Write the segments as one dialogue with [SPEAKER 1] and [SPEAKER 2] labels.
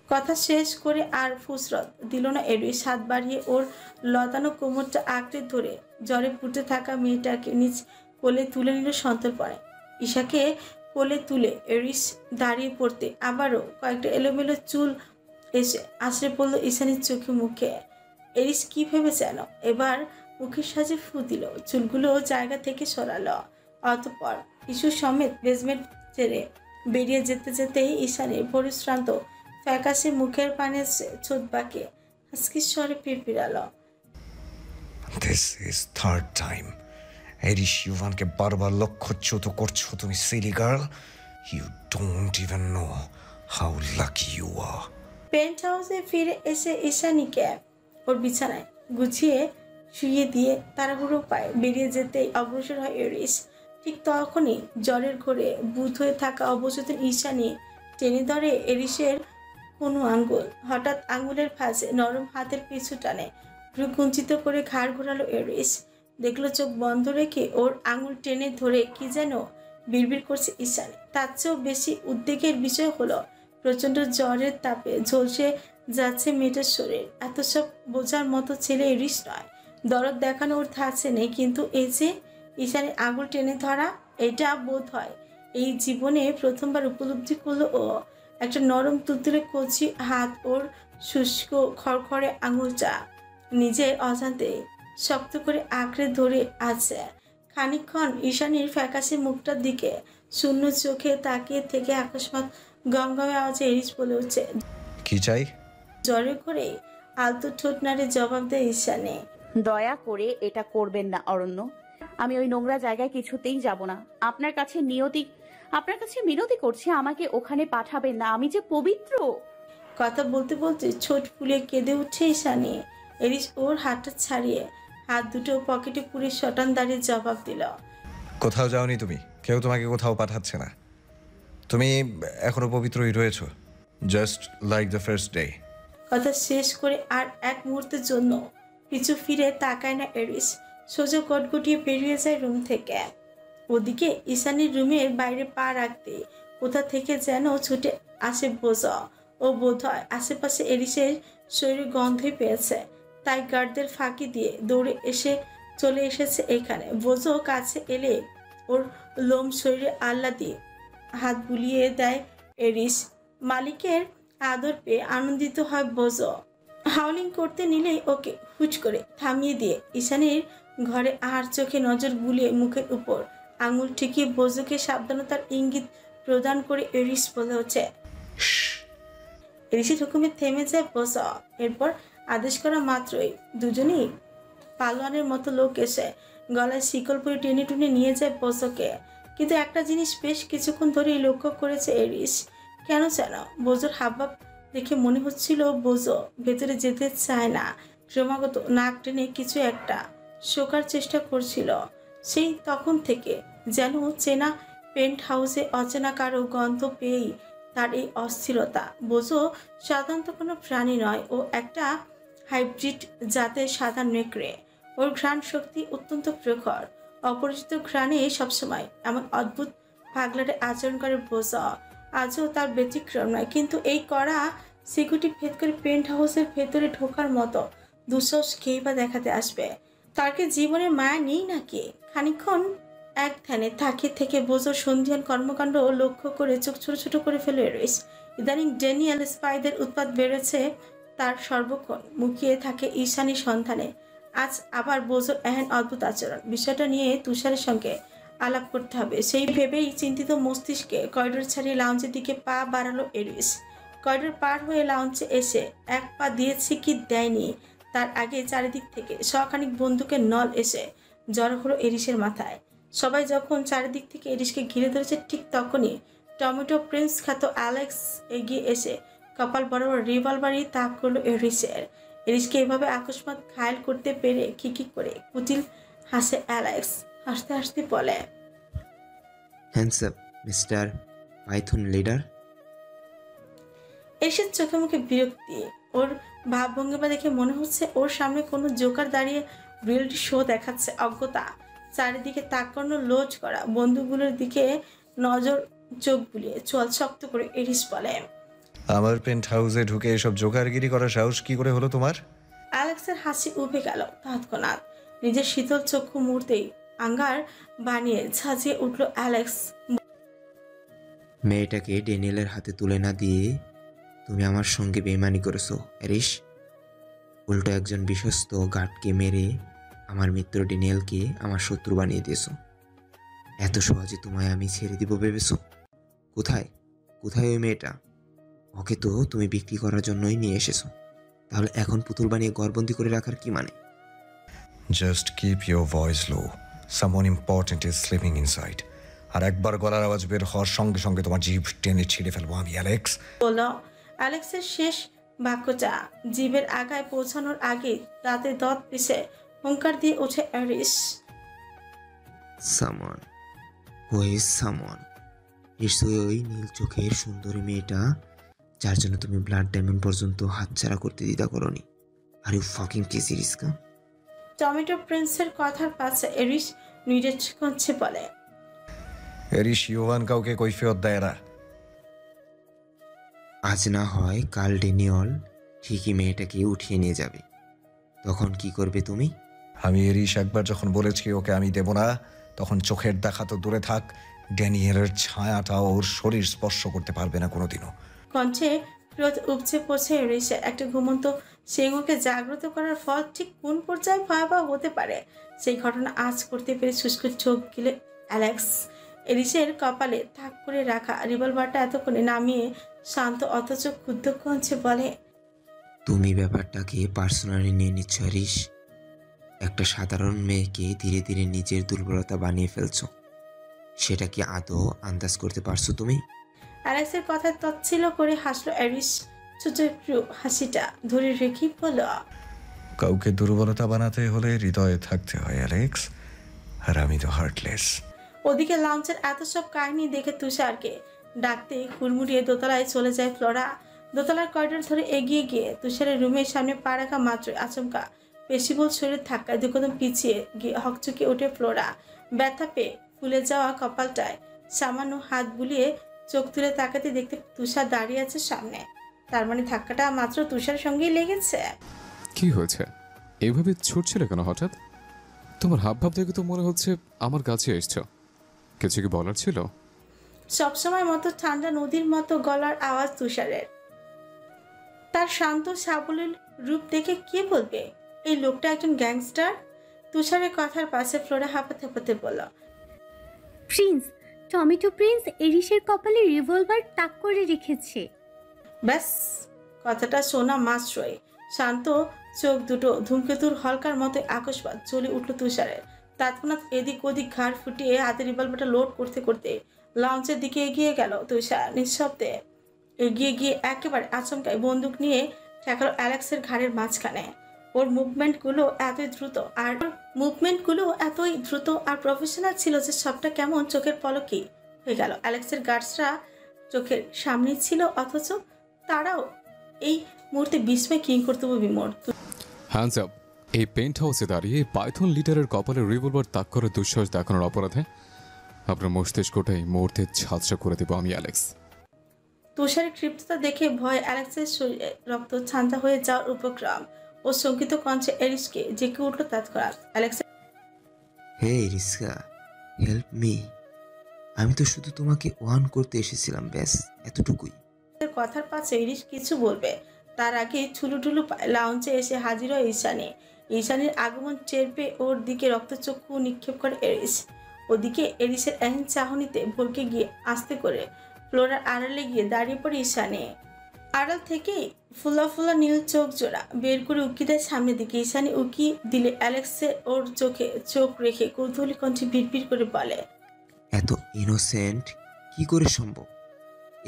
[SPEAKER 1] কথা শেষ করে আর ফুসরত দিল না এরিস। হাত বাড়িয়ে ওর লতানো কোমরটা আঁকড়ে ধরে জ্বরে ফুটে থাকা মেয়েটাকে নিজ কোলে তুলে নিল সন্তর্পণে। ঈশাকে কোলে তুলে এরিস দাঁড়িয়ে পড়তে আবারও কয়েকটা এলোমেলো চুল এসে আছড়ে পড়লো ঈশানীর চোখে মুখে। এরিস কি ভেবে যেন এবার মুখের সাজে ফু দিল, চুলগুলো জায়গা থেকে সরালো। অতঃপর ইস্যু সমেত বেসমেন্ট ছেড়ে বেরিয়ে যেতে যেতেই ঈশানীর পরিশ্রান্ত ফ্যাকাশে মুখের পানে ছোট বাঁকে হাসকির স্বরে পিড়পিড়ালো।
[SPEAKER 2] This is third time. Eris ইউভানকে বারবার লক্ষ্যচ্যুত করছো তুমি, silly girl. You don't even know how lucky you are.
[SPEAKER 1] পেন্ট হাউসে ফিরে এসে ঈশানীকে ওর বিছানায় গুছিয়ে শুইয়ে দিয়ে তাড়াহুড়ো পায়ে বেরিয়ে যেতেই অগ্রসর হয় এরিস। ঠিক তখনই জ্বরের ঘোরে বুধ হয়ে থাকা অবচেতন ঈশানী টেনে ধরে এরিসের কোনো আঙ্গুল। হঠাৎ আঙ্গুলের ফাঁসে নরম হাতের পিছু টানে ভ্রু কুঞ্চিত করে ঘাড় ঘোরালো এরিস। দেখলো চোখ বন্ধ রেখে ওর আঙুল টেনে ধরে কি যেন বিড়বিড় করছে ঈশানী। তার চেয়েও বেশি উদ্বেগের বিষয় হলো প্রচণ্ড জ্বরের তাপে ঝলসে যাচ্ছে মেয়েটার শরীর। এত সব বোঝার মতো ছেলে এরিস নয়, দরদ দেখানো ওর ধারছে নেই, কিন্তু এই যে ঈশানী আঙুল টেনে ধরা, এটা বোধ হয় এই জীবনে প্রথমবার উপলব্ধি করলো ও। একটা নরম তুলতুলে কচি হাত ওর শুষ্ক খড়খড়ে আঙুলটা নিজের অজান্তে শক্ত করে আঁকড়ে ধরে আছে। খানিকক্ষণ ঈশানীর ফ্যাকাশে মুখটার দিকে শূন্য চোখে তাকিয়ে থেকে আকস্মাৎ গমগমে আওয়াজে এরিস বলে উঠছে,
[SPEAKER 2] কি চাই?
[SPEAKER 1] জ্বরে করে আলতো ঠোঁট নাড়ে জবাব দেয় ঈশানী।
[SPEAKER 3] দয়া করে এটা করবেন না অরণ্য, আমি ওই নোংরা জায়গায় কিছুতেই যাব না। আপনার কাছে মিনতি করছি, আমাকে ওখানে পাঠাবেন না, আমি যে পবিত্র।
[SPEAKER 1] কথা বলতে বলতে ছোট ফুলে কেঁদে উঠছে ঈশানী। এরিস ওর হাতটা ছাড়িয়ে হাত দুটো পকেটে পুরে শটান দাঁড়িয়ে জবাব দিল,
[SPEAKER 2] কোথাও যাওনি তুমি, কেউ তোমাকে কোথাও পাঠাচ্ছে না, তুমি এখনো পবিত্রই রয়েছো, just like the first day.
[SPEAKER 1] কথা শেষ করে আর এক মুহূর্তের জন্য পিছু ফিরে তাকায় না এরিস। সোজা গটগটিয়ে বেরিয়ে যায় রুম থেকে। ওদিকে ঈশানীর রুমের বাইরে পা রাখতে কোথা থেকে যেন ছুটে আসে বোঝা। ও বোধ হয় আশেপাশে এরিসের শরীর গন্ধই পেয়েছে, তাই গার্ডদের ফাঁকি দিয়ে দৌড়ে চলে এসেছে এখানে। বোঝো কাছে এলে ওর লোম শরীরে আল্লা দিয়ে হাত বুলিয়ে দেয় এরিস। মালিকের আদর পেয়ে আনন্দিত হয় বোঝো। হাউলিং করতে নিলেই ওকে হুচ করে থামিয়ে দিয়ে ঈশানীর ঘরে আর চোখে নজর বুলিয়ে মুখের উপর আঙুল ঠেকিয়ে বোঝোকে সাবধানতার ইঙ্গিত প্রদান করে এরিস বলে হচ্ছে। এরিসের হুকুমে থেমে যায় বোঝো। এরপর আদেশ করা মাত্রই দুজনেই পালোয়ানের মতো লোক এসে গলায় শিকল পরে টেনে টুনে নিয়ে যায় বোঝোকে। কিন্তু একটা জিনিস বেশ কিছুক্ষণ ধরেই লক্ষ্য করেছে এরিস, কেন যেন বোঝোর হাবভাব দেখে মনে হচ্ছিল বোঝো ভেতরে যেতে চায় না, ক্রমাগত নাক টেনে কিছু একটা শোকার চেষ্টা করছিল। সেই তখন থেকে যেন চেনা পেন্ট হাউসে অচেনা কারো গন্ধ পেয়েই তার এই অস্থিরতা। বোঝো সাধারণত কোনো প্রাণী নয়, ও একটা হাইব্রিড জাতের সাদা নেকড়ে। ওর ঘ্রাণ শক্তি অত্যন্ত প্রখর, অপরিচিত ঘ্রাণে সবসময় এমন অদ্ভুত পাগলাটে আচরণ করে বোঝা। আজও তার ব্যতিক্রম নয়, কিন্তু এই কড়া সিকিউরিটি ভেদ করে পেন্ট হাউসের ভেতরে ঢোকার মতো দুঃসাহস কেই বা দেখাতে আসবে? তার কি জীবনের মায়া নেই নাকি? খানিক্ষণ এক ধ্যানে তাকিয়ে থেকে বোঝোর সন্ধিয়ান কর্মকাণ্ড লক্ষ্য করে চোখ ছোট ছোট করে ফেলে এরিস। ইদানিং ড্যানিয়েল স্পাইদের উৎপাত বেড়েছে তার, সর্বক্ষণ মুখিয়ে থাকে ঈশানী সন্ধানে। আজ আবার বোঝোর এহেন অদ্ভুত আচরণ, বিষয়টা নিয়ে তুষারের সঙ্গে আলাপ করতে হবে, সেই ভেবেই চিন্তিত মস্তিষ্কে করিডোর ছাড়িয়ে লাউঞ্জের দিকে পা বাড়ালো এরিস। করিডোর পার হয়ে লাউঞ্জে এসে এক পা দিয়েছে কি দেয়নি, তার আগে চারিদিক থেকে শখানিক বন্দুকের নল এসে জড়ো হলো এরিসের মাথায়। সবাই যখন চারিদিক থেকে এরিসকে ঘিরে ধরেছে, ঠিক তখনই টমেটো প্রিন্স খ্যাত অ্যালেক্স এগিয়ে এসে কপাল বরাবর রিভলভারই তাক করলো এরিসের। এরিসকে এভাবে আকস্মাৎ ঘায়েল করতে পেরে খিকি করে কুটিল হাসে অ্যালেক্স। হাসতে হাসতে বলে,
[SPEAKER 4] hands up mister Python leader.
[SPEAKER 1] এরিসের চোখে মুখে বিরক্তি, ওর ভাবভঙ্গিমা দেখে মনে হচ্ছে ওর সামনে কোনো জোকার দাঁড়িয়ে রিয়েলিটি শো দেখাচ্ছে। অজ্ঞতা চারিদিকে তাকানো লোজ করা বন্ধুগুলোর দিকে নজর চোখ বুলিয়ে চোয়াল শক্ত করে এরিস বলে,
[SPEAKER 2] আমার পেন্ট হাউসে ঢুকে এসব জোগাড়গিরি করার সাহস কি করে হলো তোমার?
[SPEAKER 1] অ্যালেক্সের হাসি উবে গেল তৎক্ষণাৎ। নিজের শীতল চক্ষু মুহূর্তেই আঙ্গার বানিয়ে ঝাঁঝিয়ে উঠল অ্যালেক্স।
[SPEAKER 4] মেয়েটাকে ড্যানিয়েলের হাতে তুলে না দিয়ে তুমি আমার সঙ্গে বেইমানি করেছো এরিস। উল্টো একজন বিশ্বস্ত গার্ডকে মেরে আমার মিত্র ড্যানিয়েলকে আমার শত্রু বানিয়ে দিয়েছো। এত সহজে তোমায় আমি ছেড়ে দিব ভেবেছো? কোথায় কোথায় ওই মেয়েটা? ওকে তো তুমি বিক্রি করার জন্যই নিয়ে এসেছো। তাহলে এখন পুতুল বানিয়ে ঘরবন্দি করে রাখার কি মানে?
[SPEAKER 2] Just keep your voice low, someone important is sleeping inside. আর একবার গলার আওয়াজ বের হওয়ার সঙ্গে সঙ্গে তোমার জিভ টেনে ছিঁড়ে ফেলবো আমি, অ্যালেক্স।
[SPEAKER 1] বলল অ্যালেক্সের শেষ বাক্যটা জিভের আগায় পৌঁছানোর আগে দাঁতে দাঁত পিষে হুঙ্কার দিয়ে ওঠে Aris.
[SPEAKER 4] Someone, who is someone? নিশ্চয়ই ওই নীল চোখের সুন্দরী মেয়েটা যার জন্য তুমি ব্লাড ডায়মন্ড পর্যন্ত হাতছাড়া করতে দ্বিধা করনি। আর ইউ ফাকিং কেসি রিস্কা?
[SPEAKER 1] টমেটো প্রিন্সের কথার পাশে এরিস নিরেজ করছে বলে।
[SPEAKER 2] এরিস ইউভান কাউকে কৈফিয়ত দেয় না।
[SPEAKER 4] আজ না হয় কাল ড্যানিয়েল ঠিকই মেয়েটাকে উঠিয়ে নিয়ে যাবে। তখন কি করবে তুমি?
[SPEAKER 2] আমি এরিস একবার যখন বলেছি ওকে আমি দেব না, তখন চোখের দেখা তো দূরে থাক, ড্যানিয়েলের ছায়াটা ওর শরীর স্পর্শ করতে পারবে না কোনোদিনও।
[SPEAKER 1] কণ্ঠে ক্রোধ উপচে পড়ছে এরিসে। একটা ঘুমন্ত সিংহকে জাগ্রত করার ফল ঠিক কোন পর্যায়ে ভয়াবহ হতে পারে সেই ঘটনা আজ করতে পেরে শুষ্ক চোখ গিলে অ্যালেক্স। এরিসের কপালে তাক করে রাখা রিভলভারটা এতক্ষণে নামিয়ে শান্ত অথচ ক্ষুব্ধ কণ্ঠে বলে,
[SPEAKER 4] তুমি ব্যাপারটাকে পার্সোনালি নিয়ে নিচ্ছ হরিশ। একটা সাধারণ মেয়েকে ধীরে ধীরে নিজের দুর্বলতা বানিয়ে ফেলছো। সেটা কি আদৌ আন্দাজ করতে পারছো তুমি?
[SPEAKER 1] অ্যালেক্সের কথায় তচ্ছিল করে হাসলো এরিস। ছোট একটু হাসিটা ধরে রেখেই বলল,
[SPEAKER 2] কাউকে দুর্বলতা বানাতে হলে হৃদয়ে থাকতে হয় অ্যালেক্স, আর আমি তো হার্টলেস।
[SPEAKER 1] ওদিকে লাউঞ্চের এত সব কাহিনী দেখে তুষারকে ডাকতে হুড়মুড়িয়ে দোতলায় চলে যায় ফ্লোরা। দোতলার করিডোর ধরে এগিয়ে গিয়ে তুষারের রুমের সামনে পা রাখা মাত্র আচমকা পেশিবল শরীর ধাক্কায় দু কদম পিছিয়ে গিয়ে হকচকে ওঠে ফ্লোরা। ব্যথা পেয়ে ফুলে যাওয়া কপালটায় সামান্য হাত বুলিয়ে চোখ তুলে তাকাতে দেখতে তুষার দাঁড়িয়ে আছে সামনে। তার মানে ধাক্কাটা মাত্র তুষারের সঙ্গেই লেগেছে।
[SPEAKER 5] কি হয়েছে? এইভাবে ছুটছিলে কেন হঠাৎ? তোমার হাবভাব দেখে তো মনে হচ্ছে আমার কাছে এসছো। কিছু কি বলার ছিল?
[SPEAKER 1] সবসময় মতো ঠান্ডা নদীর মতো গলার আওয়াজ তুষারের। তার শান্ত সাবলীল রূপ দেখে কে বলবে এই লোকটা একজন গ্যাংস্টার? তুষারের কথার পাশে ফ্লোরা হাঁপাতে হাঁপাতে বলল,
[SPEAKER 6] প্রিন্স, টমেটো প্রিন্স এরিসের কপালে রিভলভার তাক করে রেখেছে।
[SPEAKER 1] ব্যাস, কথাটা শোনা মাত্রই শান্ত চোখ দুটো ধূমকেতুর হলকার মতো আকস্মাৎ জ্বলে উঠল তুষারের। তৎক্ষণাৎ এদিক ওদিক ঘাড় ফুটিয়ে হাতে রিভলভারটা লোড করতে করতে লঞ্চের দিকে এগিয়ে গেল তুষার। নিঃশব্দে এগিয়ে গিয়ে একেবারে আচমকায় বন্দুক নিয়ে ঠেকালো অ্যালেক্সের ঘাড়ের মাঝখানে। ওর মুভমেন্টগুলো এতই দ্রুত আর প্রফেশনাল ছিল যে সবটা কেমন চোখের পলকেই হয়ে গেল। অ্যালেক্সের গার্ডসরা চোখের সামনে ছিল, অথচ তারাও এই মুহূর্তে বিস্ময় কিংকর্তব্য বিমূঢ়।
[SPEAKER 5] Hands up! এই পেন্ট হাউসে দাঁড়িয়ে পাইথন লিডারের কপালে রিভলভার তাক করে দুঃসাহস দেখানোর অপরাধে আপনার মস্তিষ্কটাই মুহূর্তে ঝাঁঝরা করে দেব আমি, অ্যালেক্স।
[SPEAKER 1] তুষারের ক্ষিপ্ততা দেখে ভয়ে অ্যালেক্সের শরীরে রক্ত ঠান্ডা হয়ে যাওয়ার উপক্রম। ও শঙ্কিত কণ্ঠে এরিসকে জেগে উঠল তৎক্ষণাৎ। অ্যালেক্স,
[SPEAKER 4] হে রিস্কা, হেল্প মি। আমি তো শুধু তোমাকে ওয়ান করতে এসেছিলাম, ব্যাস এতটুকুই।
[SPEAKER 1] কথার পাশে এরিস কিছু বলবে তার আগে ছুলুটুলু লাউঞ্চে এসে হাজির হয় ঈশানী। ঈশানীর আগমন টের পেয়ে ওর দিকে রক্তচক্ষু নিক্ষেপ করে এরিস। ওদিকে এরিসের এহেন চাহনিতে ভরকে গিয়ে আস্তে করে ফ্লোরার আড়ালে গিয়ে দাঁড়িয়ে পড়ে ঈশানী। আড়াল থেকেই ফুলা ফুলা নীল চোখ জোড়া বের করে উকি দেয় সামনের দিকে। ঈশানী উকি দিলে অ্যালেক্সে ওর চোখে চোখ রেখে কৌতূহলী কণ্ঠে ভিড় করে বলে,
[SPEAKER 4] এত ইনোসেন্ট কি করে সম্ভব?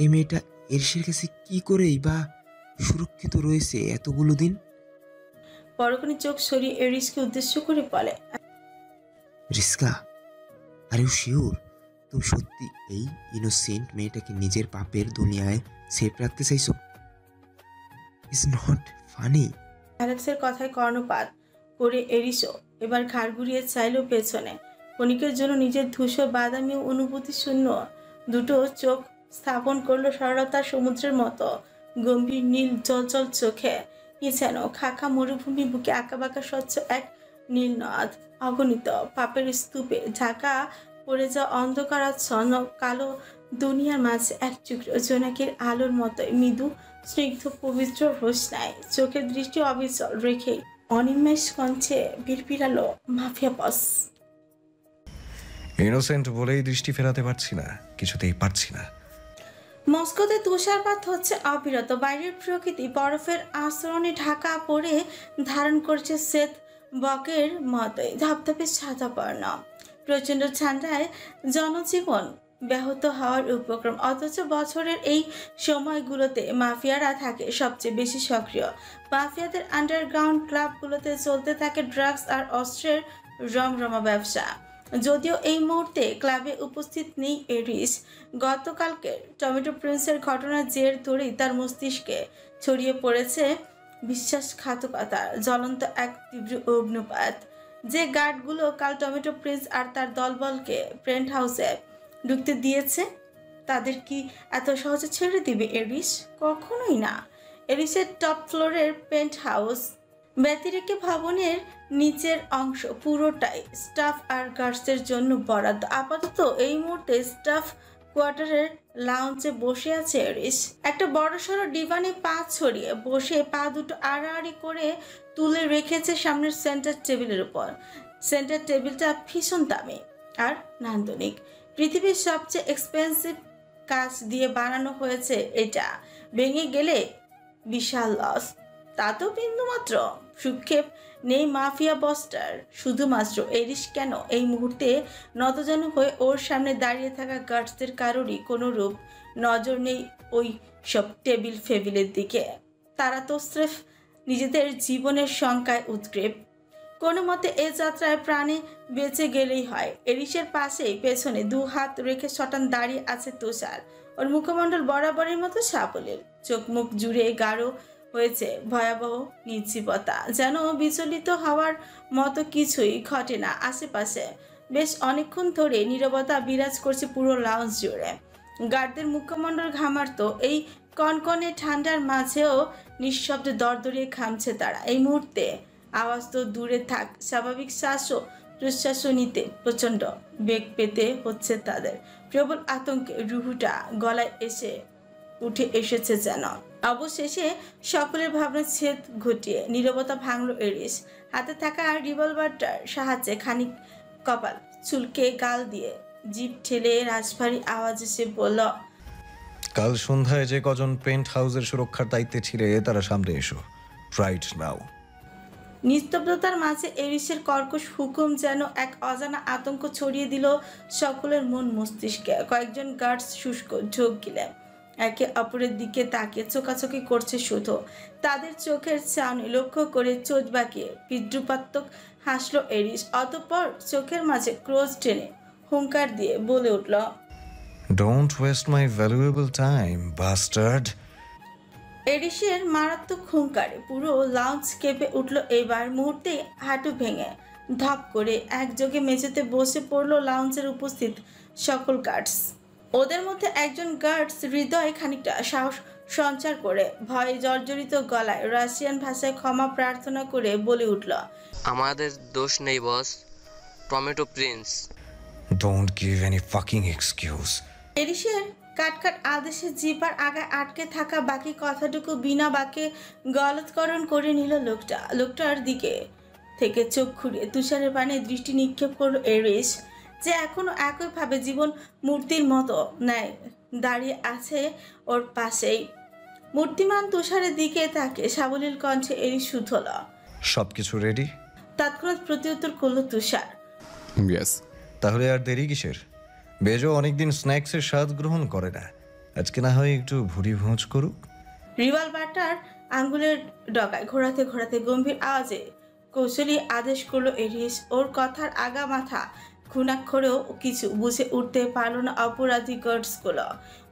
[SPEAKER 4] এই মেয়েটা এরিসের কাছে কি করেই বা সুরক্ষিত রয়েছে এতগুলো দিন?
[SPEAKER 1] পরক্ষণে চোখ সরিয়ে এরিসকে উদ্দেশ্য করে বলে,
[SPEAKER 4] রিস্কা, আর ইউ শিওর তুমি সত্যি এই ইনোসেন্ট মেয়েটাকে নিজের পাপের দুনিয়ায় সেফ রাখতে চাইছো? It's not funny.
[SPEAKER 1] অ্যালেক্সের কথায় কর্ণপাত করে এরিসও এবার ঘাড় ঘুরিয়ে চাইল পেছনে। ক্ষণিকের জন্য নিজের ধূসর বাদামি অনুভূতি শূন্য দুটো চোখ স্থাপন করলো সরলতার সমুদ্রের মতো। গম্ভীর নীল জলজল চোখে, কি যেন খাখা মরুভূমি, বুকে আঁকাবাঁকা স্বচ্ছ এক নীল নদ, অগণিত পাপের স্তূপে ঢাকা পড়ে যাওয়া অন্ধকারাচ্ছন্ন কালো দুনিয়ার মাঝে এক টুকরো জোনাকির আলোর মতোই মৃদু স্নিগ্ধ পবিত্র হোসনায় চোখের দৃষ্টি অবিচল রেখে অনিমেষ কণ্ঠে বিড়বিড়ালো মাফিয়া বস।
[SPEAKER 2] ইনোসেন্ট বলেই দৃষ্টি ফেরাতে পারছি না, কিছুতেই পারছি না।
[SPEAKER 1] মস্কোতে তুষারপাত হচ্ছে অবিরত, বাইরের প্রকৃতি বরফের আস্তরণে ঢাকা পড়ে ধারণ করছে শ্বেত বকের মতোই ধপধপে সাদা বর্ণ। প্রচণ্ড ঠান্ডায় জনজীবন ব্যাহত হওয়ার উপক্রম, অথচ বছরের এই সময়গুলোতে মাফিয়ারা থাকে সবচেয়ে বেশি সক্রিয়। মাফিয়াদের আন্ডারগ্রাউন্ড ক্লাবগুলোতে চলতে থাকে ড্রাগস আর অস্ত্রের রমরমা ব্যবসা। যদিও এই মুহূর্তে ক্লাবে উপস্থিত নেই এরিস, গতকালকের টমেটো প্রিন্সের ঘটনার জের ধরেই তার মস্তিষ্কে ছড়িয়ে পড়েছে বিশ্বাসঘাতকতার জ্বলন্ত এক তীব্র অগ্নুপাত। যে গার্ডগুলো কাল টমেটো প্রিন্স আর তার দলবলকে পেন্ট হাউসে ঢুকতে দিয়েছে, তাদের কি এত সহজে ছেড়ে দিবে এরিস? কখনোই না। এরিসের টপ ফ্লোরের পেন্ট হাউস ব্যতিরেকে ভবনের নিচের অংশ পুরোটাই স্টাফ আর গার্ডসের জন্য বরাদ্দ। আপাতত এই মুহূর্তে স্টাফ কোয়ার্টারের লাউঞ্জে বসে আছে এরিস। একটা বড়সড় ডিভানে পা ছড়িয়ে বসে পা দুটো আড়াআড়ি করে তুলে রেখেছে সামনের সেন্টার টেবিলের উপর। সেন্টার টেবিলটা ভীষণ দামি আর নান্দনিক, পৃথিবীর সবচেয়ে এক্সপেন্সিভ কাঁচ দিয়ে বানানো হয়েছে এটা। ভেঙে গেলে বিশাল লস, তাতেও বিন্দুমাত্র সুক্ষেপ নেই মাফিয়া বসটার। শুধুমাত্র এরিস কেন, এই মুহূর্তে নতজানু হয়ে ওর সামনে দাঁড়িয়ে থাকা গার্ডসদের কারোরই কোনো রূপ নজর নেই ওই সব টেবিল ফেবিলের দিকে। তারা তো স্রেফ নিজেদের জীবনের শঙ্কায় উদ্গ্রীব। কোনো মতে এ যাত্রায় প্রাণে বেঁচে গেলেই হয়। এরিসের পাশেই পেছনে দু হাত রেখে শটান দাঁড়িয়ে আছে তুষার। ওর মুখমণ্ডল বরাবরের মতো সাবলীল, চোখ মুখ জুড়ে গাঢ় হয়েছে ভয়াবহ নির্জীবতা, যেন বিচলিত হওয়ার মতো কিছুই ঘটে না আশেপাশে। বেশ অনেকক্ষণ ধরে নীরবতা বিরাজ করছে পুরো লাউঞ্জ জুড়ে। গার্ডদের মুখমণ্ডল ঘামার্ত, এই কনকনে ঠান্ডার মাঝেও নিঃশব্দে দরদরিয়ে ঘামছে তারা। এই মুহূর্তে আওয়াজ তো দূরে থাক, স্বাভাবিক শ্বাসও প্রশ্বাসও নিতে প্রচণ্ড বেগ পেতে হচ্ছে তাদের। প্রবল আতঙ্কে রুহুটা গলায় উঠে এসেছে যেন। অবশেষে সকলের ভাবনা ছেদ ঘটিয়ে নীরবতা ভাঙল এরিস। হাতে থাকা রিভলভারটার সাহায্যে খানিক কপাল চুলকে গাল দিয়ে জিভ ঠেলে রাজভারী আওয়াজে সে বলল,
[SPEAKER 2] কাল সন্ধ্যায় যে কজন পেন্ট হাউসের সুরক্ষার দায়িত্বে ছিলে তারা সামনে এসো, রাইট নাও।
[SPEAKER 1] নিস্তব্ধতার মাঝে এরিসের কর্কশ হুকুম যেন এক অজানা আতঙ্ক ছড়িয়ে দিল সকলের মন মস্তিষ্কে। কয়েকজন গার্ডস শুষ্ক ঝোঁক গিলে একে অপরের দিকে তাকিয়ে চোখাচোখি করছে শুধু। তাদের চোখের চাউনি লক্ষ্য করে চোখ বাঁকিয়ে বিদ্রুপাত্মক হাসলো এরিস। অতঃপর চোখের মাঝে ক্রোজ টেনে হুঙ্কার দিয়ে বলে উঠল,
[SPEAKER 2] don't waste my valuable time bastard.
[SPEAKER 1] এরিসের মারাত্মক হুঙ্কারে পুরো লাউঞ্জ কেঁপে উঠল। এবার মুহূর্তে হাঁটু ভেঙে ধপ করে একযোগে মেঝেতে বসে পড়ল লাউঞ্জের উপস্থিত সকল গার্ডস। ওদের মধ্যে একজন গার্ডস হৃদয়ে খানিকটা সাহস সঞ্চার করে ভয়ে জর্জরিত গলায় রাশিয়ান ভাষায় ক্ষমা প্রার্থনা করে বলে উঠল,
[SPEAKER 7] আমাদের দোষ নেই boss, tomato prince.
[SPEAKER 2] Don't give any fucking excuse.
[SPEAKER 1] এরিসের কাটকাট আদেশে জিপার আগায় আটকে থাকা বাকি কথাটুকু বিনা বাক্যে গলৎকরণ করে নিল লোকটা। লোকটার দিকে থেকে চোখ ঘুরিয়ে তুষারের পানে দৃষ্টি নিক্ষেপ করলো এরিস, যে এখনো একইভাবে জীবন মূর্তির মতো ন্যায় দাঁড়িয়ে আছে ওর পাশেই। মূর্তিমান তুষারের দিকে তাকে সাবলীল কণ্ঠে এরিস শুধল।
[SPEAKER 2] সবকিছু রেডি?
[SPEAKER 1] তৎক্ষণাৎ প্রত্যুত্তর করলো তুষার,
[SPEAKER 5] ইয়েস।
[SPEAKER 2] তাহলে আর দেরি কিসের? বেজো অনেকদিন স্ন্যাক্সের স্বাদ গ্রহণ করে না, আজকে না হয় একটু ভুড়ি ভোঁজ করুক।
[SPEAKER 1] রিভলভারটার আঙ্গুলের ডগায় ঘোরাতে ঘোরাতে গম্ভীর আওয়াজে কৌশলী আদেশ করলো এরিস। ওর কথার আগা মাথা ঘুণাক্ষরেও কিছু বুঝে উঠতে পারল না অপরাধী গার্ডসগুলো।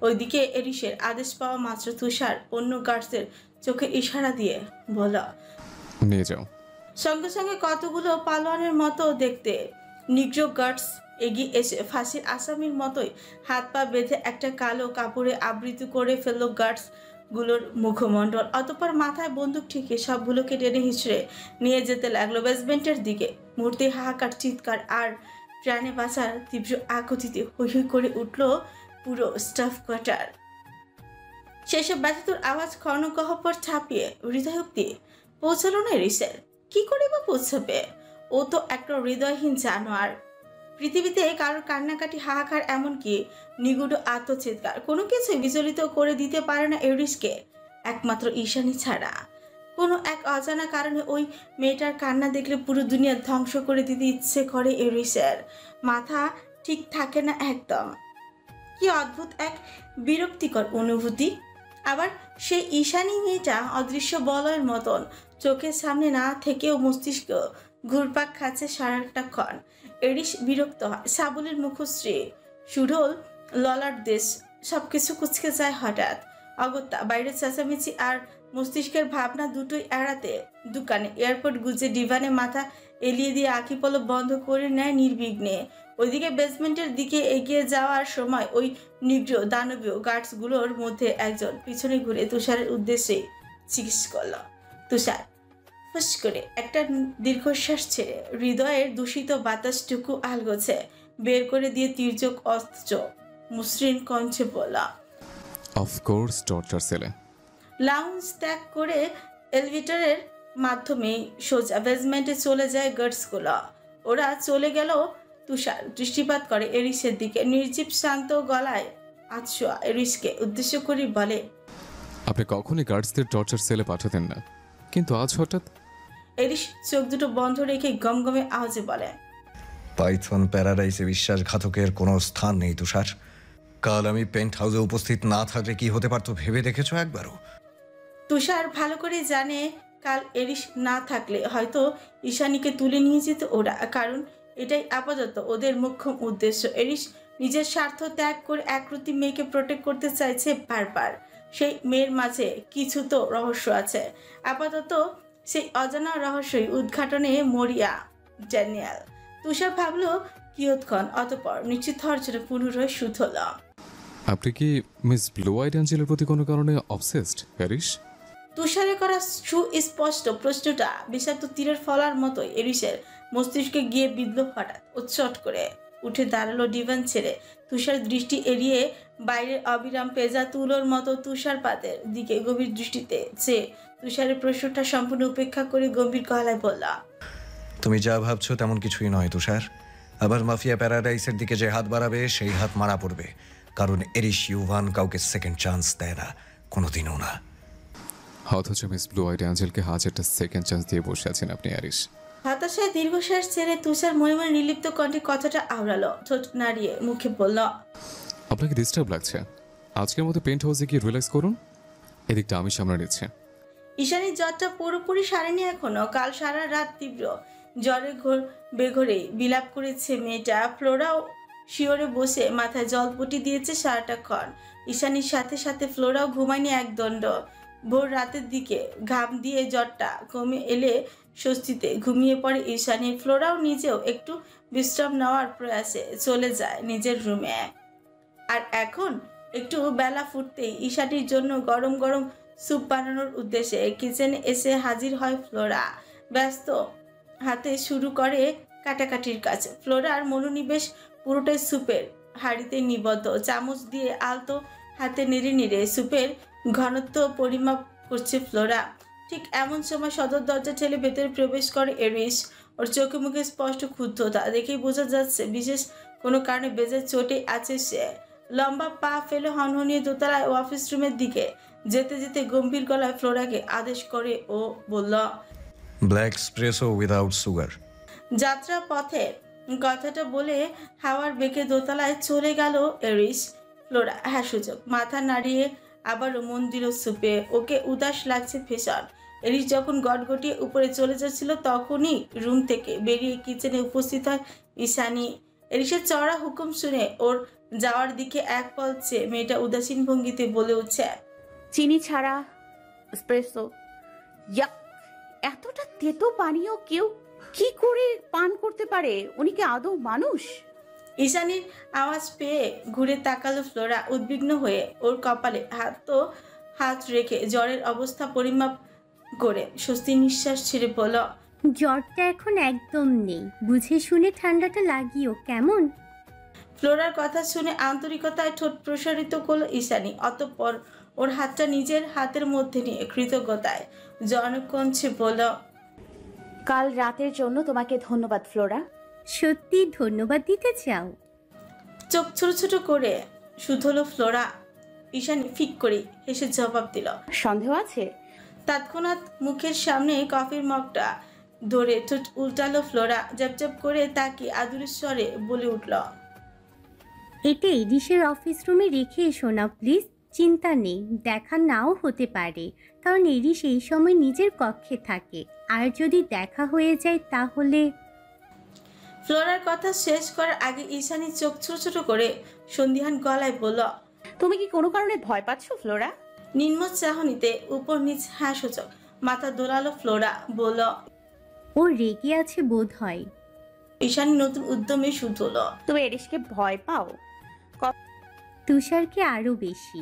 [SPEAKER 1] ওইদিকে এরিসের আদেশ পাওয়া মাত্র তুষার অন্য গার্ডসের চোখে ইশারা দিয়ে বলল,
[SPEAKER 5] নিয়ে যাও।
[SPEAKER 1] সঙ্গে সঙ্গে কতগুলো পালোয়ানের মতো দেখতে নিগ্র গার্ডস এগিয়ে এসে ফাঁসির আসামির মতোই হাত পা বেঁধে একটা কালো কাপড়ে আবৃত করে ফেললো গার্ডস গুলোর মুখমণ্ডল। অতঃপর মাথায় বন্দুক ঠেকে সবগুলোকে টেনে হিঁচড়ে নিয়ে যেতে লাগলো বেসমেন্টের দিকে। মুহূর্তে হাহাকার, চিৎকার আর প্রাণে বাঁচার তীব্র আকুতিতে হৈ হৈ করে উঠল পুরো স্টাফ কোয়ার্টার। সেসব ব্যথিতর আওয়াজ কর্ণগহ্বর ছাপিয়ে হৃদয় অব্দি পৌঁছালো না এরিসের। কি করে বা পৌঁছাবে? ও তো একটা হৃদয়হীন জানোয়ার। পৃথিবীতে কারোর কান্নাকাটি, হাহাকার, এমনকি নিগুড় আত্মচিৎকার কোনো কিছুই বিচলিত করে দিতে পারে না এরিসকে, একমাত্র ঈশানী ছাড়া। কোনো এক অজানা কারণে ওই মেয়েটার কান্না দেখলে পুরো দুনিয়া ধ্বংস করে দিতে ইচ্ছে করে এরিসের। মাথা ঠিক থাকে না একদম। কি অদ্ভুত এক বিরক্তিকর অনুভূতি। আবার সেই ঈশানী মেয়েটা অদৃশ্য বলয়ের মতন চোখের সামনে না থেকেও মস্তিষ্ক ঘুরপাক খাচ্ছে সারাটাক্ষণ। এরিস বিরক্ত হয়। সাবুলের মুখশ্রী, সুঢল ললার দেশ সবকিছু কুচকে যায় হঠাৎ। অগত্যা বাইরের চেঁচামেচি আর মস্তিষ্কের ভাবনা দুটোই এড়াতে দোকানে এয়ারপোর্ট গুজে ডিভানে মাথা এলিয়ে দিয়ে আঁখি পলক বন্ধ করে নেয় নির্বিঘ্নে। ওইদিকে বেসমেন্টের দিকে এগিয়ে যাওয়ার সময় ওই নিগ্র দানবীয় গার্ডসগুলোর মধ্যে একজন পিছনে ঘুরে তুষারের উদ্দেশ্যে জিজ্ঞেস করল। তুষার ফুস করে একটা দীর্ঘশ্বাস ছেড়ে হৃদয়ের দূষিত বাতাসটুকু আলগোছে বের করে দিয়ে তির্যক অস্ত্র মসৃণ কণ্ঠে বলা,
[SPEAKER 5] অফকোর্স টর্চার সেলে।
[SPEAKER 1] লাউঞ্জ ত্যাগ করে এলিভেটরের মাধ্যমে সোজা বেসমেন্টে চলে যায় গার্ডসগুলো। ওরা চলে গেল। তুষার দৃষ্টিপাত করে এরিসের দিকে। নির্জীব শান্ত গলায় আতশোয়া এরিসকে উদ্দেশ্য করে বলে,
[SPEAKER 5] আপনি কখনই গার্ডসদের টর্চার সেলে পাঠাতেন না, কিন্তু আজ হঠাৎ?
[SPEAKER 1] এরিস চোখ দুটো বন্ধ রেখে গমগমে আওয়াজে বলে,
[SPEAKER 2] পাইথন প্যারাডাইসে বিশ্বাসঘাতকের কোনো স্থান নেই তুষার। কাল আমি পেন্ট হাউসে উপস্থিত না থাকলে কি হতে পারতো ভেবে দেখেছো একবারও?
[SPEAKER 1] তুষার ভালো করে জানে কাল এরিস না থাকলে হয়তো ঈশানীকে তুলে নিয়ে যেত ওরা, কারণ এটাই আপাতত ওদের মুখ্য উদ্দেশ্য। এরিস নিজের স্বার্থ ত্যাগ করে একরতি মেয়েকে প্রোটেক্ট করতে চাইছে বারবার। সেই মেয়ের মাঝে কিছু তো রহস্য আছে। আপাতত সেই অজানা রহস্যই উদ্ঘাটনে মরিয়া ড্যানিয়েল। তুষার ভাবলো কিয়ৎক্ষণ, অতঃপর নিশ্চিত হওয়ার জন্য পুনরায় শুধল,
[SPEAKER 5] আপনি কি মিস ব্লু আইড অ্যাঞ্জেলের প্রতি কোনো কারণে অবসেসড এরিস?
[SPEAKER 1] তুষারে করা সুস্পষ্ট প্রশ্নটা বিষাক্ত তীরের ফলার মতোই এরিসের মস্তিষ্কে গিয়ে বিঁধল। হঠাৎ উৎসট করে উঠে দাঁড়ালো ডিভান ছেড়ে। তুষার দৃষ্টি এড়িয়ে বাইরের অবিরাম পেজা তুলোর মতো তুষারপাতের দিকে গভীর দৃষ্টিতে যে তুষারের প্রশ্নটা সম্পূর্ণ উপেক্ষা করে গম্ভীর গলায় বলল,
[SPEAKER 2] তুমি যা ভাবছো তেমন কিছুই নয় তুষার। আবার মাফিয়া প্যারাডাইসের দিকে যে হাত বাড়াবে সেই হাত মারা পড়বে, কারণ এরিস ইউভান কাউকে সেকেন্ড চান্স দেয় না, কোনোদিনও না।
[SPEAKER 5] অথচ মিস ব্লু আইড অ্যাঞ্জেলকে হাজারটা সেকেন্ড চান্স দিয়ে বসে আছেন আপনি এরিস।
[SPEAKER 1] হতাশায় দীর্ঘশ্বাস ছেড়ে তুষার মনে মনে নির্লিপ্ত কণ্ঠে কথাটা আওড়ালো। ঠোঁট নাড়িয়ে মুখে বলল,
[SPEAKER 5] আপনাকে ডিস্টার্ব লাগছে? আজকের মতো পেন্ট হাউসে গিয়ে রিল্যাক্স করুন, এদিকটা আমি সামনে নিচ্ছি।
[SPEAKER 1] ঈশানীর জ্বরটা পুরোপুরি সারেনি এখনো। কাল সারা রাত তীব্র জ্বরে বেঘরে বিলাপ করেছে মেয়েটা। ফ্লোরাও শিওরে বসে মাথায় জলপটি দিয়েছে সারাটাক্ষণ। ঈশানীর সাথে সাথে ফ্লোরাও ঘুমায়নি একদণ্ড। ভোর রাতের দিকে ঘাম দিয়ে জ্বরটা কমে এলে স্বস্তিতে ঘুমিয়ে পড়ে ঈশানী। ফ্লোরাও নিজেও একটু বিশ্রাম নেওয়ার প্রয়াসে চলে যায় নিজের রুমে। আর এখন একটু বেলা ফুটতেই ঈশানীর জন্য গরম গরম স্যুপ বানানোর উদ্দেশ্যে কিচেনে এসে হাজির হয় ফ্লোরা। ব্যস্ত হাতে শুরু করে কাটাকাটির কাজ। ফ্লোরার মনোনিবেশ পুরোটাই স্যুপের হাঁড়িতে নিবদ্ধ। চামচ দিয়ে আলতো হাতে নেড়ে নেড়ে স্যুপের ঘনত্ব পরিমাপ করছে ফ্লোরা। ঠিক এমন সময় সদর দরজা ঠেলে ভেতরে প্রবেশ করে এরিস। ওর চোখে মুখে স্পষ্ট ক্ষুব্ধতা দেখেই বোঝা যাচ্ছে বিশেষ কোনো কারণে বেজে চোটে আছে সে। লম্বা পা ফেলে হনহনিয়ে দোতলায় অফিস রুমের দিকে যেতে যেতে গম্ভীর গলায় ফ্লোরাকে আদেশ করে ও বলল,
[SPEAKER 2] ব্ল্যাক এসপ্রেসো উইদাউট সুগার।
[SPEAKER 1] যাত্রা পথে কথাটা বলে হাওয়ার বেগে দোতলায় চলে গেল এরিস। ফ্লোরা হ্যাঁ সূচক মাথা নাড়িয়ে আবারও মন দিল সুপে। ওকে উদাস লাগছে ভীষণ। এরিস যখন গটগটিয়ে উপরে চলে যাচ্ছিল তখনই রুম থেকে বেরিয়ে কিচেনে উপস্থিত হয় ঈশানী। এরিসের চড়া হুকুম শুনে ওর যাওয়ার দিকে এক পল চেয়ে মেয়েটা উদাসীন ভঙ্গিতে বলে উঠছে,
[SPEAKER 3] চিনি ছাড়া এসপ্রেসো। ইয়াক, এতটা তেতো পানীয় কেউ কি করে পান করতে পারে? উনি কি আদৌ মানুষ?
[SPEAKER 1] ঈশানীর আওয়াজ পেয়ে ঘুরে তাকালো ফ্লোরা উদ্বিগ্ন হয়ে। ওর কপালে হাত তো হাত রেখে জ্বরের অবস্থা পরিমাপ করে স্বস্তি নিঃশ্বাস ছেড়ে বলল,
[SPEAKER 6] জ্বরটা এখন একদম নেই, বুঝে শুনে ঠান্ডাটা লাগিও কেমন।
[SPEAKER 1] ফ্লোরার কথা শুনে আন্তরিকতায় ঠোঁট প্রসারিত করলো ঈশানী। অতঃপর ওর হাতটা নিজের হাতের মধ্যে নিয়ে কৃতজ্ঞতায় জনকঞ্চে বলল,
[SPEAKER 3] কাল রাতের জন্য তোমাকে ধন্যবাদ ফ্লোরা।
[SPEAKER 6] সত্যি ধন্যবাদ দিতে চাও?
[SPEAKER 1] চোখ ছোট ছোট করে শুধলো ফ্লোরা। ঈশানী ফিক করে হেসে জবাব দিল।
[SPEAKER 3] সন্দেহ আছে?
[SPEAKER 1] তৎক্ষণাৎ মুখের সামনে কফির মগটা ধরে ঠোঁট উল্টালো ফ্লোরা। জাপজাপ করে তাকে আদুরের স্বরে বলে উঠল,
[SPEAKER 6] এটা এডিসের অফিস রুমে রেখে এসো না প্লিজ। চিন্তা নেই, দেখা নাও হতে পারে, কারণ এডিস এই সময় নিজের কক্ষে থাকে। আর যদি দেখা হয়ে যায় তাহলে।
[SPEAKER 1] ফ্লোরার কথা শেষ করার আগে ঈশানী চোখ ছোট ছোট করে সন্ধিহান গলায় বলল,
[SPEAKER 3] তুমি কি কোনো কারণে ভয় পাচ্ছ ফ্লোরা?
[SPEAKER 1] নিম্ন চাহনিতে উপর নিচ হাসূচক মাথা দোলালো ফ্লোরা। বলল,
[SPEAKER 6] ও রেগে আছে বোধ হয়।
[SPEAKER 1] ঈশানী নতুন উদ্যমে শুধল,
[SPEAKER 3] তুমি এরিসকে ভয় পাও?
[SPEAKER 6] তুষারকে আরো বেশি।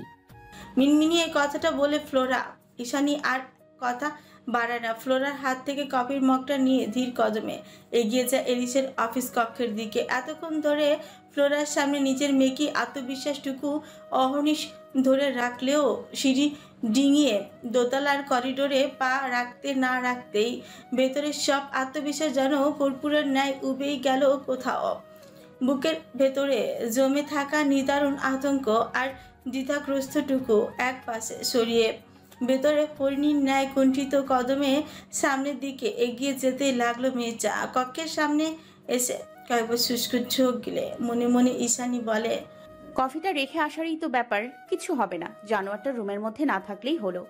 [SPEAKER 1] মিনমিনিয়ে কথাটা বলে ফ্লোরা। ঈশানী আর কথা বাড়ায় না। ফ্লোরার হাত থেকে কফির মগটা নিয়ে ধীর কদমে এগিয়ে যায় এরিসের অফিস কক্ষের দিকে। এতক্ষণ ধরে ফ্লোরার সামনে নিজের মেকি আত্মবিশ্বাসটুকু অহর্নিশ ধরে রাখলেও সিঁড়ি ডিঙিয়ে দোতলার করিডোরে পা রাখতে না রাখতেই ভেতরের সব আত্মবিশ্বাস যেন কর্পূরের ন্যায় উবেই গেল কোথাও। বুকের ভেতরে জমে থাকা নিদারুণ আতঙ্ক আর দ্বিধাগ্রস্তটুকু এক পাশে সরিয়ে ভেতরে হরিণীর ন্যায় কুণ্ঠিত কদমে সামনের দিকে এগিয়ে যেতে লাগলো মেয়েটা। কক্ষের সামনে এসে কয়েকবার শুষ্ক চোখ গিলে মনে মনে ঈশানী বলে,
[SPEAKER 3] কফিটা রেখে আসারই তো ব্যাপার, কিছু হবে না, জানোয়ারটা রুমের মধ্যে না থাকলেই হলো।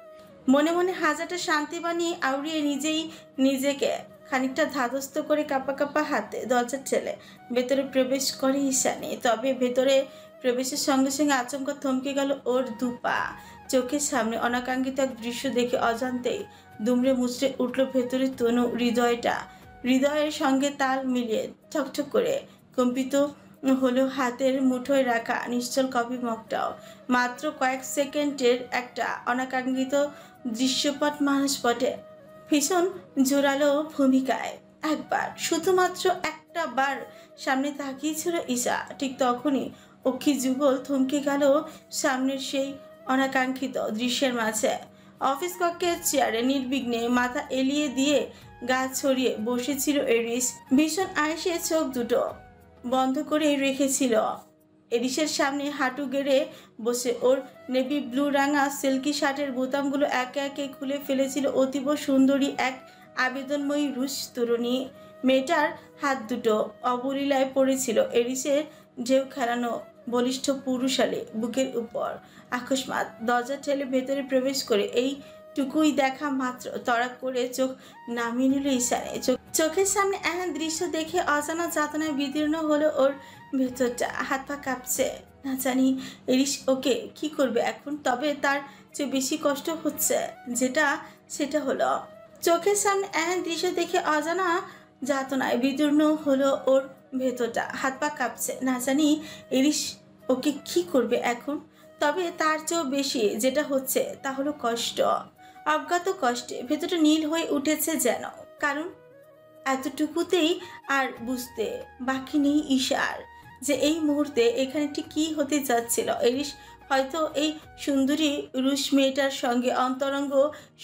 [SPEAKER 1] মনে মনে হাজারটা শান্তি বানিয়ে আউড়িয়ে নিজেই নিজেকে খানিকটা ধাতস্থ করে কাঁপা কাঁপা হাতে দরজা ঠেলে ভেতরে প্রবেশ করে ঈশানী। তবে ভেতরে প্রবেশের সঙ্গে সঙ্গে আচমকা থমকে গেল ওর দুপা। চোখের সামনে অনাকাঙ্ক্ষিত এক দৃশ্য দেখে অজান্তেই দুমড়ে মুচড়ে উঠল ভেতরে তনু। হৃদয়ের সঙ্গে তাল মিলিয়ে ঠকঠক করে কম্পিত হলো হাতের মুঠোয় রাখা নিশ্চল কফি মগটাও। মাত্র কয়েক সেকেন্ডের একটা অনাকাঙ্ক্ষিত দৃশ্যপট মানুষপটে ভীষণ জোরালো ভূমিকায় একবার, শুধুমাত্র একটা বার সামনে তাকিয়েছিল ঈশা। ঠিক তখনই অক্ষি যুগল থমকে গেল সামনের সেই অনাকাঙ্ক্ষিত দৃশ্যের মাঝে। অফিস কক্ষের চেয়ারে নির্বিঘ্নে মাথা এলিয়ে দিয়ে গা ছড়িয়ে বসেছিল এরিস। ভীষণ আয়েসে চোখ দুটো বন্ধ করে রেখেছিল। এরিসের সামনে হাঁটু গেড়ে বসে ওর নেভি ব্লু রাঙা সিল্কি শার্টের বোতামগুলো একে একে খুলে ফেলেছিল অতীব সুন্দরী এক আবেদনময়ী রুশ তরুণী। মেয়েটার হাত দুটো অবলীলায় পড়েছিল এরিসের ঢেউ খেলানো বলিষ্ঠ পুরুষালে বুকের উপর। আকস্মাৎ দরজা ঠেলে ভেতরে প্রবেশ করে এইটুকুই দেখা মাত্র তড়াক করে চোখ নামিয়ে নিল ঈশানে। চোখের সামনে এমন দৃশ্য দেখে অজানা যাতনায় বিদীর্ণ হলো ওর ভেতরটা। হাত পা কাঁপছে, না জানি এরিস ওকে কি করবে এখন। তবে তার চেয়ে বেশি কষ্ট হচ্ছে সেটা হলো চোখের সামনে এমন দৃশ্য দেখে অজানা যাতনায় বিদীর্ণ হলো ওর ভেতরটা। হাত পা কাঁপছে, না জানি এরিস ওকে কি করবে এখন। তবে তার চেয়েও বেশি যেটা হচ্ছে তা হলো কষ্ট, অজ্ঞাত কষ্টে ভেতরটা নীল হয়ে উঠেছে যেন। কারণ এতটুকুতেই আর বুঝতে বাকি নেই ঈশার যে এই মুহূর্তে এখানে ঠিক কী হতে যাচ্ছিল। এরিস হয়তো এই সুন্দরী রুশ মেয়েটার সঙ্গে অন্তরঙ্গ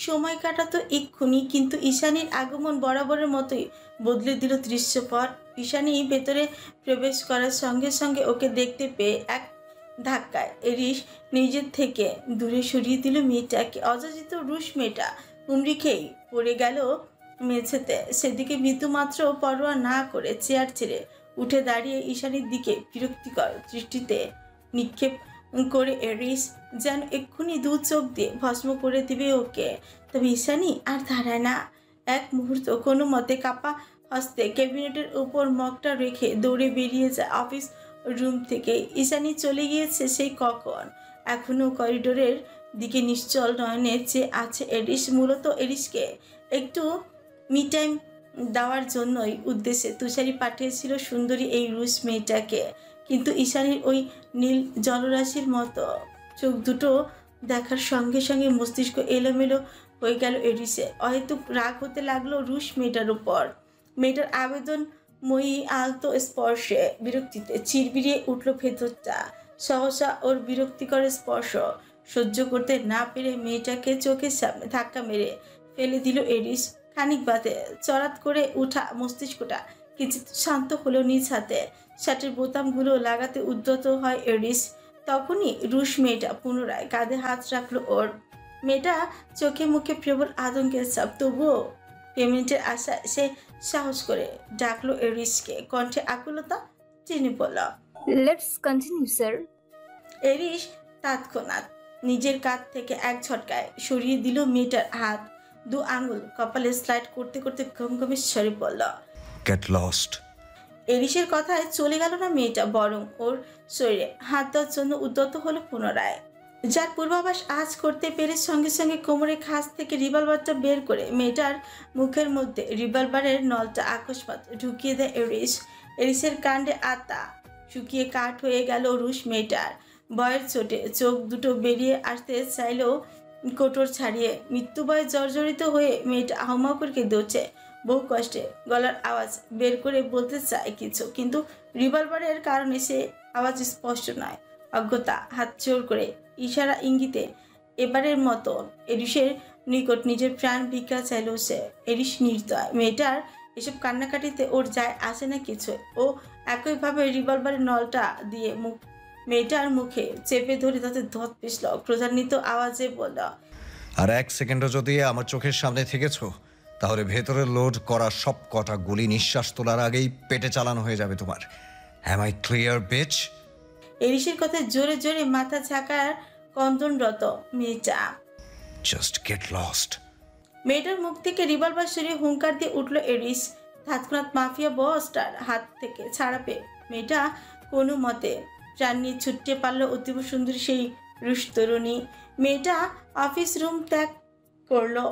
[SPEAKER 1] সময় কাটাতো এক্ষুনি, কিন্তু ঈশানীর আগমন বরাবরের মতোই বদলে দিল দৃশ্যপট। ঈশানী ভেতরে প্রবেশ করার সঙ্গে সঙ্গে ওকে দেখতে পেয়ে এক ধাক্কায় এরিস নিজের থেকে দূরে সরিয়ে দিল মেয়েটাকে। অযাচিত রুশ মেয়েটা হুমড়ি খেয়েই পড়ে গেল মেঝেতে। সেদিকে মৃত্যুমাত্র পরোয়া না করে চেয়ার ছেড়ে উঠে দাঁড়িয়ে ঈশানীর দিকে বিরক্তিকর দৃষ্টিতে নিক্ষেপ করে এরিস যেন এক্ষুনি দু চোখ দিয়ে ভস্ম করে দিবে ওকে। তবে ঈশানী আর দাঁড়ায় না এক মুহূর্ত। কোনো মতে কাপা হস্তে ক্যাবিনেটের উপর মগটা রেখে দৌড়ে বেরিয়ে যায় অফিস রুম থেকে। ঈশানী চলে গিয়েছে সেই কখন। এখনো করিডোরের দিকে নিশ্চল নয়নে চেয়ে আছে এরিস। মূলত এরিসকে একটু মি টাইম দেওয়ার জন্যই উদ্দেশ্যে তুষারি পাঠিয়েছিল সুন্দরী এই রুশ মেয়েটাকে। কিন্তু ঈশানীর ওই নীল জলরাশির মতো চোখ দুটো দেখার সঙ্গে সঙ্গে মস্তিষ্ক এলোমেলো হয়ে গেল এরিসে। অহেতুক রাগ হতে লাগলো রুশ মেয়েটার উপর। মেয়েটার আবেদনময়ী আলতো স্পর্শে বিরক্তিতে চিরবিরিয়ে উঠল ভেতরটা। সহসা ওর বিরক্তিকর স্পর্শ সহ্য করতে না পেরে মেয়েটাকে চোখের সামনে ধাক্কা মেরে ফেলে দিল এরিস। খানিক বাদে চড়াত করে উঠা মস্তিষ্কটা কিছু শান্ত হলো নিজ হাতে। শার্টের বোতামগুলো লাগাতে উদ্যত হয় এরিস। তখনই রুশ মেয়েটা পুনরায় কাঁধে হাত রাখলো ওর। মেয়েটা চোখে মুখে প্রবল আতঙ্কের ছাপ, তবুও পেমেন্টের আশায় সে সাহস করে ডাকলো এরিসকে। কণ্ঠে আকুলতা চিনি বলল,
[SPEAKER 8] লেটস কন্টিনিউ স্যার।
[SPEAKER 1] এরিস তৎক্ষণাৎ নিজের কাঁধ থেকে এক ঝটকায় সরিয়ে দিল মেয়েটার হাত। দু আঙুল কপালে স্লাইড করতে করতে ঘমঘমে স্বরে বলল,
[SPEAKER 2] গেট লস্ট।
[SPEAKER 1] এরিসের কথায় চলে গেল না মেয়েটা, বরং ওর শরীরে হাত দেওয়ার জন্য উদ্যত হলো পুনরায়। যার পূর্বাভাস আজ করতে পেরে সঙ্গে সঙ্গে কোমরের খাস থেকে রিভলভারটা বের করে মেয়েটার মুখের মধ্যে রিভলভারের নলটা আকস্মাৎ ঢুকিয়ে দেয় এরিস। এরিসের কাণ্ডে আত্মা শুকিয়ে কাঠ হয়ে গেল রুশ মেয়েটার। ভয়ের চোটে চোখ দুটো বেরিয়ে আসতে চাইলেও কোটর ছাড়িয়ে মৃত্যুভয়ে জর্জরিত হয়ে মেয়েটা হাউমাউ করে কেঁদেছে। বহু কষ্টে গলার আওয়াজ বের করে বলতে চায় কিছু, কিন্তু রিভলভারের কারণে সে আওয়াজ স্পষ্ট নয়। অজ্ঞতা হাত জোর করে ইশারা ইঙ্গিতে এবারের মতো এরিসের নিকট নিজের প্রাণ ভিক্ষা চাইল সে। এরিস নির্দয়। মেয়েটার এসব কান্নাকাটিতে ওর যায় আসে না কিছু। ও একইভাবে রিভলভারের নলটা দিয়ে মেয়েটার মুখে চেপে ধরে তাতে ধত পিছল। ক্রোধান্বিত আওয়াজে বলল,
[SPEAKER 2] আর 1 সেকেন্ডও যদি আমার চোখের সামনে থেকেছো, তাহলে ভেতরে লোড করা সব কটা গুলি নিঃশ্বাস তোলার আগেই পেটে চালানো হয়ে যাবে তোমার। Am I clear bitch?
[SPEAKER 1] এরিসের কথায় জোরে জোরে মাথা ঝাঁকার কন্দনরত মেয়েটা।
[SPEAKER 2] Just get lost.
[SPEAKER 1] মেয়েটার মুখ থেকে রিভলভার সরিয়ে হুঙ্কার দিয়ে উঠল এরিস। তৎক্ষণাৎ মাফিয়া বসটার হাত থেকে ছাড়া পেয়ে মেয়েটা কোনো মতে প্রাণ নিয়ে ছুটতে পারল অতীব সুন্দরী সেই রুশ তরুণী। মেয়েটা অফিস রুম ত্যাগ করলো।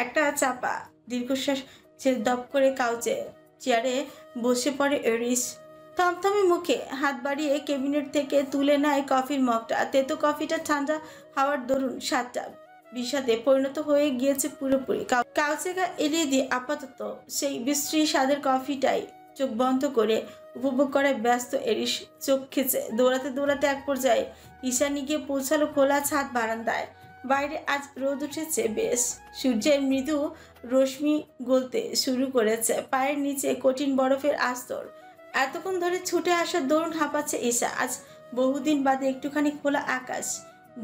[SPEAKER 1] একটা চাপা দীর্ঘশ্বাস ছেড়ে দপ করে কাউচে চেয়ারে বসে পড়ে এরিস। থমথমে মুখে হাত বাড়িয়ে ক্যাবিনেট থেকে তুলে নেয় কফির মগটা। তেতো কফিটা ঠান্ডা হাওয়ার দরুন স্বাদটা বিষাদে পরিণত হয়ে গিয়েছে পুরোপুরি। কাউচে গা এড়িয়ে দিয়ে আপাতত সেই বিশ্রী স্বাদের কফিটাই চোখ বন্ধ করে উপভোগ করায় ব্যস্ত এরিস। চোখ খেঁচে দৌড়াতে দৌড়াতে এক পর্যায়ে ঈশানী গিয়ে পৌঁছালো খোলা ছাদ বারান্দায়। বাইরে আজ রোদ উঠেছে বেশ। সূর্যের মৃদু রশ্মি গলতে শুরু করেছে। পায়ের নিচে কঠিন বরফের আস্তর। এতক্ষণ ধরে ছুটে আসার দরুন হাঁপাচ্ছে ঈশা। আজ বহুদিন বাদে একটুখানি খোলা আকাশ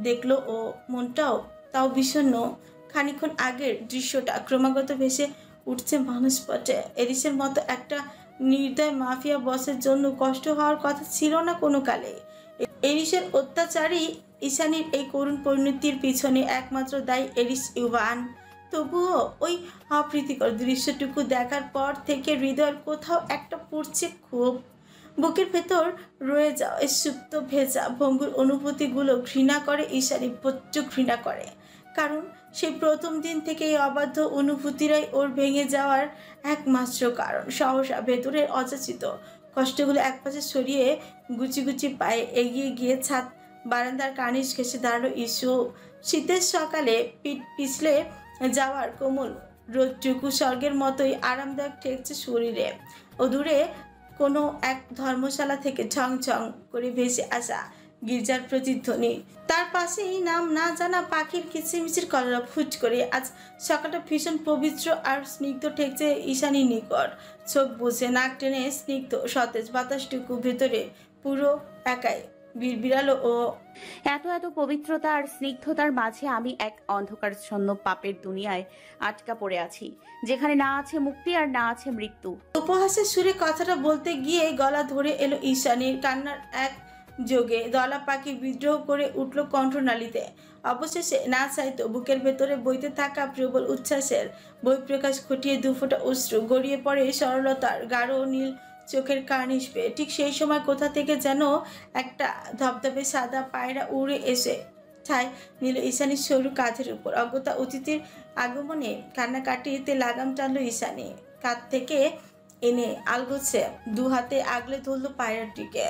[SPEAKER 1] দেখলো ও মনটাও তাও বিষণ্ণ। খানিক্ষণ আগের দৃশ্যটা ক্রমাগত ভেসে উঠছে মানুষপটে। এরিসের মতো একটা নির্দয় মাফিয়া বসের জন্য কষ্ট হওয়ার কথা ছিল না কোনো কালে। এরিসের অত্যাচারী ঈশানীর এই করুণ পরিণতির পিছনে একমাত্র দায়ী এরিস ইউভান। তবুও ওই অপ্রীতিকর দৃশ্যটুকু দেখার পর থেকে হৃদয়ের কোথাও একটা পড়ছে ক্ষোভ। বুকের ভেতর রয়ে যাওয়া এই সুপ্ত ভেজা ভঙ্গুর অনুভূতিগুলো ঘৃণা করে ঈশানী, প্রচুর ঘৃণা করে। কারণ সেই প্রথম দিন থেকে এই অবাধ্য অনুভূতিরাই ওর ভেঙে যাওয়ার একমাত্র কারণ। সহসা ভেতরের অযাচিত কষ্টগুলো একপাশে সরিয়ে গুচি গুচি পায়ে এগিয়ে গিয়ে ছাদ বারান্দার কার্নিশ ঘেঁষে দাঁড়ালো ইস্যু। শীতের সকালে পিঠ পিছলে যাওয়ার কোমল রোদটুকু স্বর্গের মতোই আরামদায়ক ঠেকছে শরীরে। ও দূরে কোনো এক ধর্মশালা থেকে ছং ছং করে ভেসে আসা গির্জার প্রতিধ্বনি। তার পাশেই নাম না জানা পাখির কিচিরমিচির কলরব। ফুট করে আজ সকালটা ভীষণ পবিত্র আর স্নিগ্ধ ঠেকছে ঈশানীর নিকট। চোখ বুঝে নাক টেনে স্নিগ্ধ সতেজ বাতাসটুকু ভেতরে পুরো একাই বিড়বিড়ালো ও।
[SPEAKER 3] এত এত পবিত্রতা আর স্নিগ্ধতার মাঝে আমি এক অন্ধকারচ্ছন্ন পাপের দুনিয়ায় আটকা পড়ে আছি, যেখানে না আছে মুক্তি আর না আছে মৃত্যু।
[SPEAKER 1] উপহাসের সুরে কথাটা বলতে গিয়ে গলা ধরে এলো ঈশানীর। কান্নার এক যোগে দলা পাখি বিদ্রোহ করে উঠল কণ্ঠনালীতে। অবশেষে না চাইতো বুকের ভেতরে বইতে থাকা প্রবল উচ্ছ্বাসের বহিঃপ্রকাশ ঘটিয়ে দুফোঁটা অশ্রু গড়িয়ে পড়ে সরলতার গাঢ় নীল চোখের কার্নিশ পেয়ে। ঠিক সেই সময় কোথা থেকে যেন একটা ধবধবে সাদা পায়রা উড়ে এসে ঠায় নিল ঈশানীর সরু কাঁধের উপর। অজ্ঞতা অতিথির আগমনে কান্নাকাটিতে লাগাম টানল ঈশানী। কাঁধ থেকে এনে আলগোছে দু হাতে আগলে ধরল পায়রাটিকে।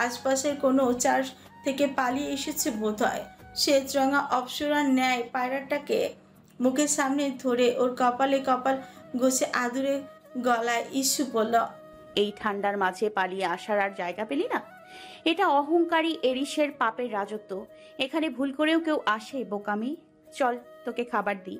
[SPEAKER 1] আশপাশের কোনো চার্চ থেকে পালিয়ে এসেছে বোধ হয়। শ্বেতরঙা অপ্সরার ন্যায় পায়রাটাকে মুখের সামনে ধরে ওর কপালে কপাল ঘষে আদুরে গলায় ইস্যু পড়ল।
[SPEAKER 3] এই ঠান্ডার মাঝে পালিয়ে আসার আর জায়গা পেলি না? এটা অহংকারী এরিসের পাপের রাজত্ব। এখানে ভুল করেও কেউ আসে বোকামি? চল তোকে খাবার দিই।